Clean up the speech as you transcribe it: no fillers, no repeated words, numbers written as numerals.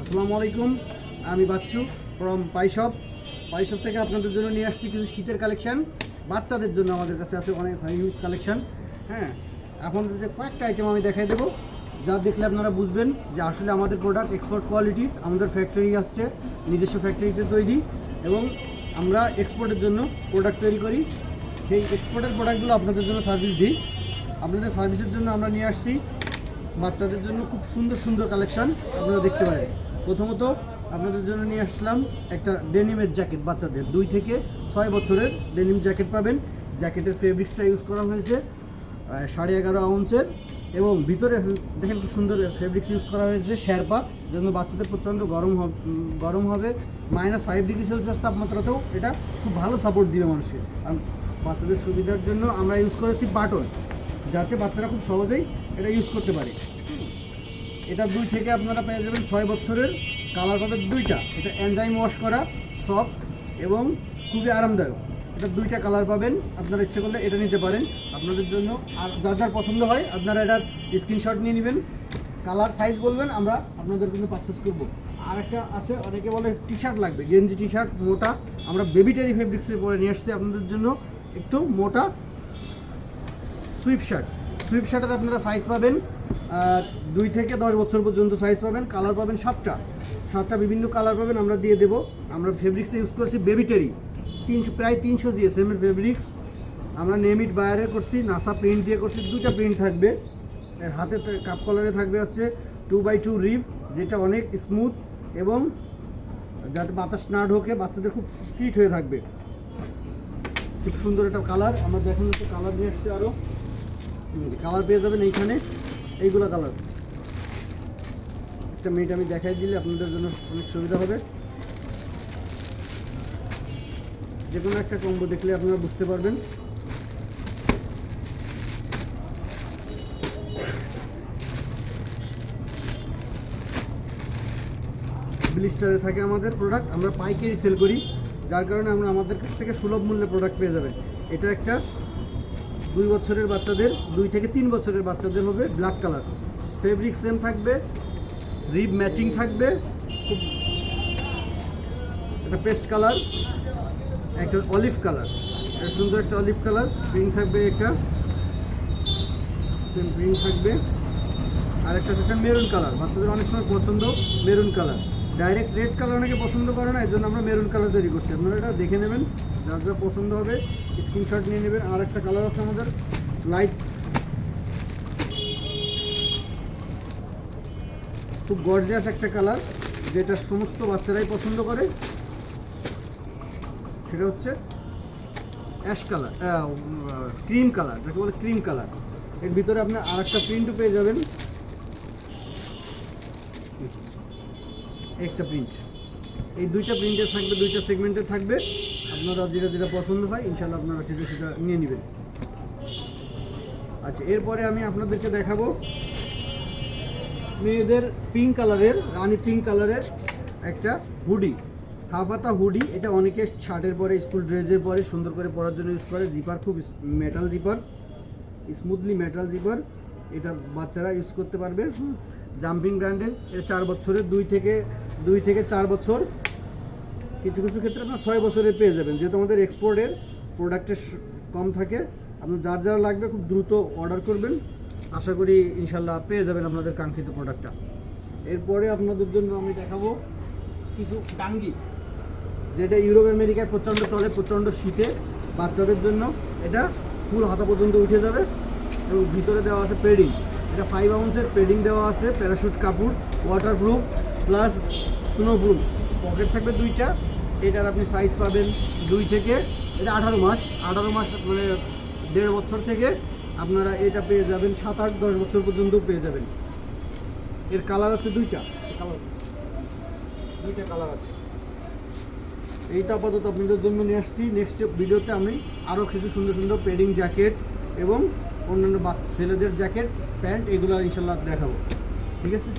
আসসালামু আলাইকুম, আমি বাচ্চু ফ্রম পাইশপ থেকে আপনাদের জন্য নিয়ে আসছি কিছু শীতের কালেকশান। বাচ্চাদের জন্য আমাদের কাছে আছে অনেক হিউজ কালেকশান। হ্যাঁ, আপনাদের কয়েকটা আইটেম আমি দেখাই দেবো, যা দেখলে আপনারা বুঝবেন যে আসলে আমাদের প্রোডাক্ট এক্সপোর্ট কোয়ালিটির। আমাদের ফ্যাক্টরি আসছে, নিজস্ব ফ্যাক্টরিতে তৈরি, এবং আমরা এক্সপোর্টের জন্য প্রোডাক্ট তৈরি করি। সেই এক্সপোর্টের প্রোডাক্টগুলো আপনাদের জন্য সার্ভিস দিই। আপনাদের সার্ভিসের জন্য আমরা নিয়ে আসছি বাচ্চাদের জন্য খুব সুন্দর সুন্দর কালেকশান, আপনারা দেখতে পারেন। প্রথমত আপনাদের জন্য নিয়ে আসলাম একটা ডেনিমের জ্যাকেট। বাচ্চাদের 2 থেকে 6 বছরের ডেনিম জ্যাকেট পাবেন। জ্যাকেটের ফেব্রিক্সটা ইউজ করা হয়েছে 11.5 আউন্সের, এবং ভিতরে দেখেন খুব সুন্দর ফেব্রিক্স ইউজ করা হয়েছে শেরপা, যেন বাচ্চাদের প্রচণ্ড গরম হবে। -5 ডিগ্রি সেলসিয়াস তাপমাত্রাতেও এটা খুব ভালো সাপোর্ট দিবে মানুষকে। আর বাচ্চাদের সুবিধার জন্য আমরা ইউজ করেছি বাটন, যাতে বাচ্চারা খুব সহজেই এটা ইউজ করতে পারে। এটা 2 থেকে আপনারা পেয়ে যাবেন 6 বছরের। কালার পাবেন 2টা। এটা এনজাইম ওয়াশ করা, সফট এবং খুবই আরামদায়ক। এটা 2টা কালার পাবেন। আপনারা ইচ্ছে করলে এটা নিতে পারেন আপনাদের জন্য। আর যার যার পছন্দ হয় আপনারা এটার স্ক্রিনশট নিয়ে নেবেন, কালার সাইজ বলবেন, আমরা আপনাদের জন্য পারচেস করব। আর একটা আছে, অনেকে বলে টি শার্ট লাগবে, গেঞ্জি টি শার্ট মোটা, আমরা বেবিটারি ফেব্রিক্সে পরে নিয়ে আসছি আপনাদের জন্য একটু মোটা সুইপ শার্টের আপনারা সাইজ পাবেন 2 থেকে 10 বছর পর্যন্ত সাইজ পাবেন। কালার পাবেন 7টা বিভিন্ন কালার পাবেন, আমরা দিয়ে দেবো। আমরা ফেব্রিক্সে ইউজ করছি বেবিটারি, প্রায় 300 GSM এর ফেব্রিক্স। আমরা নেমিট বায়ারে করছি, নাসা প্রিন্ট দিয়ে করছি। 2টা প্রিন্ট থাকবে। এর হাতে কাপ কলারে থাকবে হচ্ছে 2x2 রিব, যেটা অনেক স্মুথ এবং যাতে বাতাস না ঢোকে, বাচ্চাদের খুব ফিট হয়ে থাকবে। খুব সুন্দর একটা কালার। আমরা দেখেন একটু কালার নিয়ে আসছি, আরও কালার পেয়ে যাবেন এইখানে। এইগুলো কালার একটা মিনিট আমি দেখাই দিলে আপনাদের জন্য অনেক সুবিধা হবে। যে কোনো একটা কম্বো দেখলে আপনারা বুঝতে পারবেন। ব্লিস্টারে থাকে আমাদের প্রোডাক্ট, আমরা পাইকারি সেল করি, যার কারণে আমরা আমাদের কাছ থেকে সুলভ মূল্যে প্রোডাক্ট পেয়ে যাবেন। এটা একটা 2 বছরের বাচ্চাদের, 2 থেকে 3 বছরের বাচ্চাদের হবে। ব্ল্যাক কালার, ফেব্রিক সেম থাকবে, রিব ম্যাচিং থাকবে। খুব একটা পেস্ট কালার, একটা অলিভ কালার, এটা সুন্দর একটা অলিভ কালার। প্রিন্ট থাকবে, একটা সেম প্রিন্ট থাকবে। আর একটা থাকবে মেরুন কালার, বাচ্চাদের অনেক সময় পছন্দ maroon colour. Direct red colour অনেকে পছন্দ করে না, এর জন্য আমরা মেরুন কালার তৈরি করছি। আপনারা এটা দেখে নেবেন, যার যা পছন্দ হবে স্ক্রিনশট নিয়ে নেবেন। আর একটা কালার আছে আমাদের লাইট, খুব গর্জিয়াস একটা কালার, যেটা সমস্ত বাচ্চারাই পছন্দ করে। সেটা হচ্ছে অ্যাশ কালার, ক্রিম কালার, যাকে বলে ক্রিম কালার। এর ভিতরে আপনার আর একটা প্রিন্টও পেয়ে যাবেন, একটা প্রিন্ট। এই 2টা প্রিন্টের থাকবে, 2টা সেগমেন্টের থাকবে। আপনারা যেটা যেটা পছন্দ হয় ইনশাল্লাহ আপনারা সেটা নিয়ে নেবেন। আচ্ছা, এরপরে আমি আপনাদেরকে দেখাবো মেয়েদের পিঙ্ক কালারের, রানি পিঙ্ক কালারের একটা হুডি, হাফ হাতা হুডি। এটা অনেকে শার্টের পরে, স্কুল ড্রেসের পরে সুন্দর করে পরার জন্য ইউজ করে। জিপার খুব metal zipper, smoothly metal zipper. এটা বাচ্চারা ইউজ করতে পারবে। জাম্পিং ব্র্যান্ডের, এটা 4 বছরের, 2 থেকে 4 বছর, কিছু কিছু ক্ষেত্রে আপনার 6 বছরের পেয়ে যাবেন। যেহেতু আমাদের এক্সপোর্টের প্রোডাক্টের কম থাকে, আপনার যার যার লাগবে খুব দ্রুত অর্ডার করবেন। আশা করি ইনশাল্লাহ পেয়ে যাবেন আপনাদের কাঙ্ক্ষিত প্রোডাক্টটা। এরপরে আপনাদের জন্য আমি দেখাবো কিছু টাঙ্গি, যেটা ইউরোপ আমেরিকায় প্রচণ্ড চলে, প্রচণ্ড শীতে। বাচ্চাদের জন্য এটা ফুল হাতা পর্যন্ত উঠে যাবে, এবং ভিতরে দেওয়া আছে পেডিং। এটা 5 আউন্সের পেডিং দেওয়া আছে, প্যারাশুট কাপড়, ওয়াটারপ্রুফ প্লাস স্নোপ্রুফ। পকেট থাকবে 2টা। এটার আপনি সাইজ পাবেন 2 থেকে, এটা 18 মাস মানে 1.5 বছর থেকে আপনারা এটা পেয়ে যাবেন 7, 8, 10 বছর পর্যন্ত পেয়ে যাবেন। এর কালার আছে 2টা কালার আছে। এইটা আপাতত আপনাদের জন্য নিয়ে আসছি। নেক্সট ভিডিওতে আমি আরও কিছু সুন্দর সুন্দর পেডিং জ্যাকেট এবং অন্যান্য ছেলেদের জ্যাকেট, প্যান্ট, এগুলো ইনশাল্লাহ দেখাবো। ঠিক আছে।